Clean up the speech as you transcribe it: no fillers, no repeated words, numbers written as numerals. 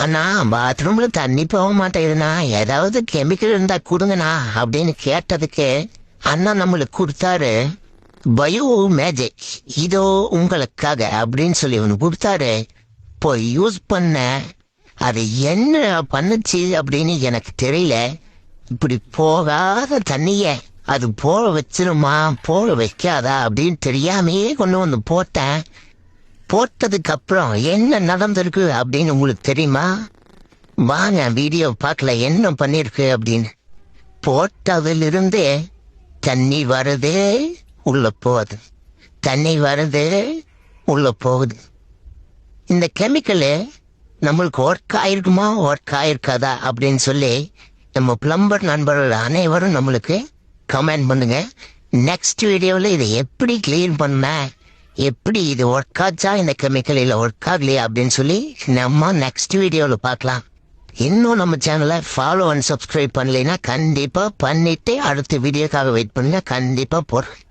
அண்ணா பாத்ரூம்ல தண்ணி போக மாட்டேங்குதுண்ணா, ஏதாவது கெமிக்கல் இருந்தா கொடுங்கண்ணா அப்படின்னு கேட்டதுக்கு அண்ணா நம்மளுக்கு கொடுத்தாரு பயோ மேஜிக், இதோ உங்களுக்காக அப்படின்னு சொல்லி ஒன்று கொடுத்தாரு. போய் யூஸ் பண்ண அது என்ன பண்ணுச்சு அப்படின்னு எனக்கு தெரியல. இப்படி போகாத தண்ணிய அது போக வச்சிருமா போக வைக்காதா அப்படின்னு தெரியாமையே கொண்டு வந்து போட்டேன். போட்டதுக்கு அப்புறம் என்ன நடந்திருக்கு அப்படின்னு உங்களுக்கு தெரியுமா? வாங்க வீடியோ பார்க்கல என்ன பண்ணிருக்கு அப்படின்னு. போட்டதிலிருந்தே தண்ணி வருது உள்ள போகுது, தண்ணி வருது உள்ள போகுது. இந்த கெமிக்கலு நம்மளுக்கு ஒர்க் ஆயிருக்குமா ஒர்க் ஆயிருக்காதா அப்படின்னு சொல்லி நம்ம பிளம்பர் நண்பர்கள் அனைவரும் நம்மளுக்கு கமெண்ட் பண்ணுங்க. நெக்ஸ்ட் வீடியோவில் இதை எப்படி கிளீன் பண்ண, எப்படி இது ஒர்க் ஆச்சா இந்த கெமிக்கல் இல்லை ஒர்க் ஆகலையா அப்படின்னு சொல்லி நம்ம நெக்ஸ்ட் வீடியோவில் பார்க்கலாம். இன்னும் நம்ம சேனலை ஃபாலோ அண்ட் சப்ஸ்கிரைப் பண்ணலைன்னா கண்டிப்பாக பண்ணிட்டு அடுத்த வீடியோக்காக வெயிட் பண்ணுங்க. கண்டிப்பாக போடுறேன்.